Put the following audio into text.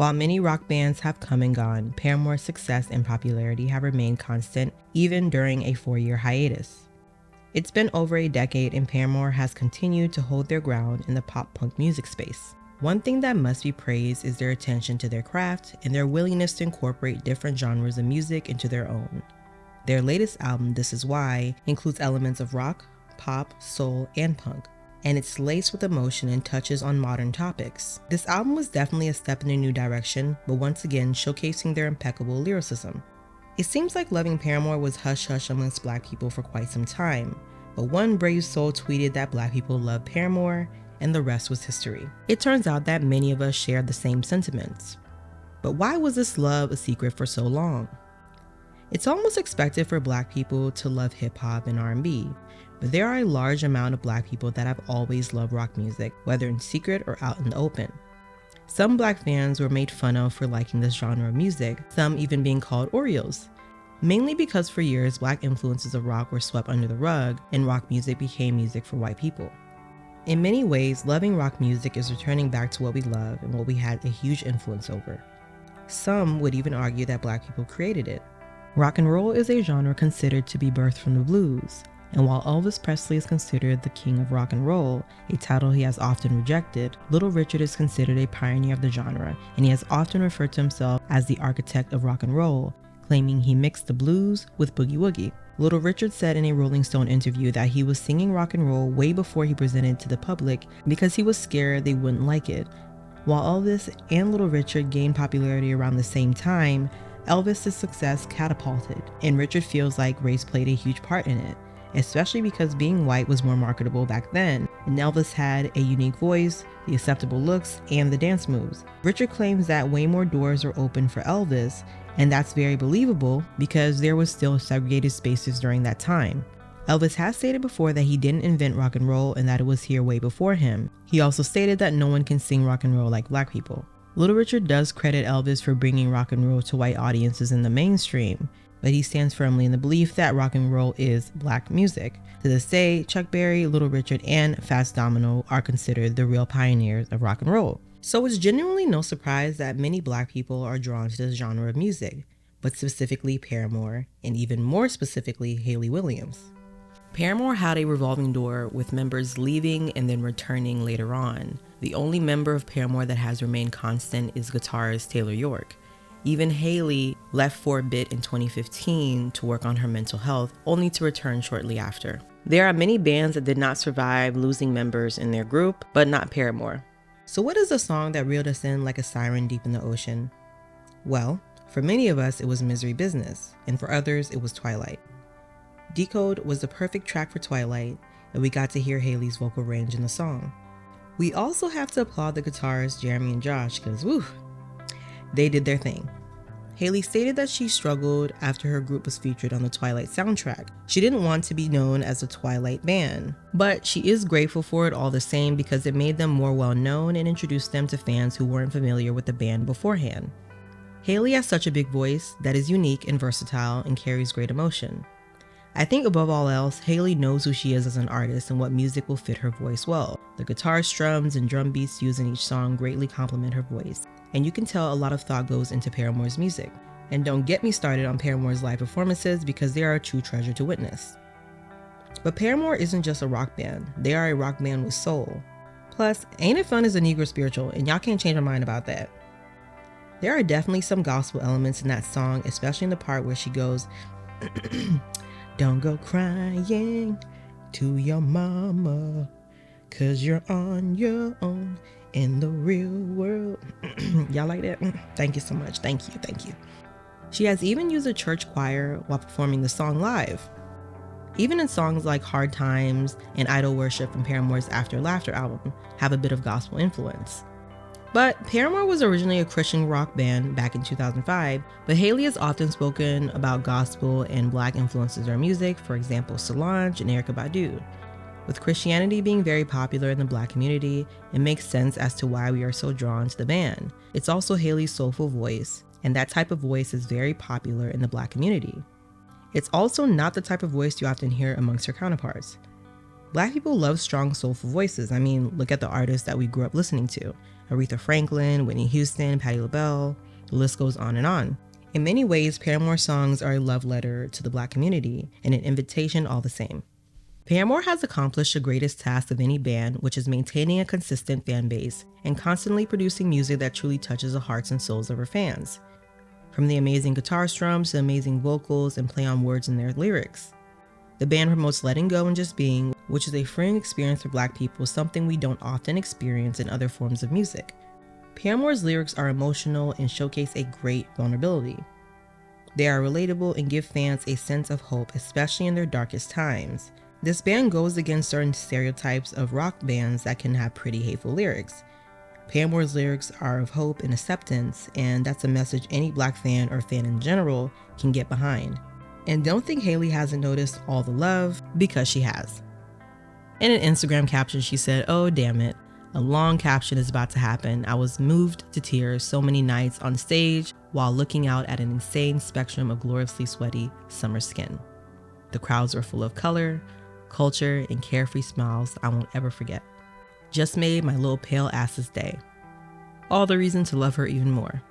While many rock bands have come and gone, Paramore's success and popularity have remained constant even during a 4-year hiatus. It's been over a decade and Paramore has continued to hold their ground in the pop-punk music space. One thing that must be praised is their attention to their craft and their willingness to incorporate different genres of music into their own. Their latest album, This Is Why, includes elements of rock, pop, soul, and punk, and it's laced with emotion and touches on modern topics. This album was definitely a step in a new direction, but once again showcasing their impeccable lyricism. It seems like loving Paramore was hush-hush amongst black people for quite some time, but one brave soul tweeted that black people love Paramore, and the rest was history. It turns out that many of us share the same sentiments. But why was this love a secret for so long? It's almost expected for black people to love hip-hop and R&B, but there are a large amount of black people that have always loved rock music, whether in secret or out in the open. Some black fans were made fun of for liking this genre of music, some even being called Oreos. Mainly because for years, black influences of rock were swept under the rug and rock music became music for white people. In many ways, loving rock music is returning back to what we love and what we had a huge influence over. Some would even argue that black people created it. Rock and roll is a genre considered to be birthed from the blues, and while Elvis Presley is considered the king of rock and roll, a title he has often rejected, Little Richard is considered a pioneer of the genre, and he has often referred to himself as the architect of rock and roll, claiming he mixed the blues with boogie woogie. Little Richard said in a Rolling Stone interview that he was singing rock and roll way before he presented it to the public because he was scared they wouldn't like it. While Elvis and Little Richard gained popularity around the same time, Elvis' success catapulted, and Richard feels like race played a huge part in it, especially because being white was more marketable back then, and Elvis had a unique voice, the acceptable looks, and the dance moves. Richard claims that way more doors were open for Elvis, and that's very believable because there was still segregated spaces during that time. Elvis has stated before that he didn't invent rock and roll and that it was here way before him. He also stated that no one can sing rock and roll like black people. Little Richard does credit Elvis for bringing rock and roll to white audiences in the mainstream, but he stands firmly in the belief that rock and roll is black music. To this day, Chuck Berry, Little Richard, and Fats Domino are considered the real pioneers of rock and roll. So it's genuinely no surprise that many black people are drawn to this genre of music, but specifically Paramore, and even more specifically Hayley Williams. Paramore had a revolving door with members leaving and then returning later on. The only member of Paramore that has remained constant is guitarist Taylor York. Even Hayley left for a bit in 2015 to work on her mental health, only to return shortly after. There are many bands that did not survive losing members in their group, but not Paramore. So what is the song that reeled us in like a siren deep in the ocean? Well, for many of us it was Misery Business, and for others it was Twilight. Decode was the perfect track for Twilight, and we got to hear Hayley's vocal range in the song. We also have to applaud the guitarists Jeremy and Josh because, woo, they did their thing. Hayley stated that she struggled after her group was featured on the Twilight soundtrack. She didn't want to be known as a Twilight band, but she is grateful for it all the same because it made them more well known and introduced them to fans who weren't familiar with the band beforehand. Hayley has such a big voice that is unique and versatile and carries great emotion. I think above all else, Hayley knows who she is as an artist and what music will fit her voice well. The guitar strums and drum beats used in each song greatly complement her voice, and you can tell a lot of thought goes into Paramore's music. And don't get me started on Paramore's live performances because they are a true treasure to witness. But Paramore isn't just a rock band, they are a rock band with soul. Plus, Ain't It Fun is a Negro spiritual, and y'all can't change my mind about that. There are definitely some gospel elements in that song, especially in the part where she goes, "Don't go crying to your mama, 'cause you're on your own in the real world." Y'all like that? Thank you so much. Thank you. She has even used a church choir while performing the song live. Even in songs like Hard Times and Idol Worship from Paramore's After Laughter album have a bit of gospel influence. But Paramore was originally a Christian rock band back in 2005, but Hayley has often spoken about gospel and black influences in her music, for example Solange and Erykah Badu. With Christianity being very popular in the black community, it makes sense as to why we are so drawn to the band. It's also Hayley's soulful voice, and that type of voice is very popular in the black community. It's also not the type of voice you often hear amongst her counterparts. Black people love strong, soulful voices. I mean, look at the artists that we grew up listening to: Aretha Franklin, Whitney Houston, Patti LaBelle, the list goes on and on. In many ways, Paramore songs are a love letter to the Black community and an invitation all the same. Paramore has accomplished the greatest task of any band, which is maintaining a consistent fan base and constantly producing music that truly touches the hearts and souls of her fans. From the amazing guitar strums to amazing vocals and play on words in their lyrics. The band promotes letting go and just being, which is a freeing experience for Black people, something we don't often experience in other forms of music. Paramore's lyrics are emotional and showcase a great vulnerability. They are relatable and give fans a sense of hope, especially in their darkest times. This band goes against certain stereotypes of rock bands that can have pretty hateful lyrics. Paramore's lyrics are of hope and acceptance, and that's a message any Black fan or fan in general can get behind. And don't think Haley hasn't noticed all the love, because she has. In an Instagram caption, she said, "Oh, damn it. A long caption is about to happen. I was moved to tears so many nights on stage while looking out at an insane spectrum of gloriously sweaty summer skin. The crowds were full of color, culture, and carefree smiles I won't ever forget. Just made my little pale ass's day." All the reason to love her even more.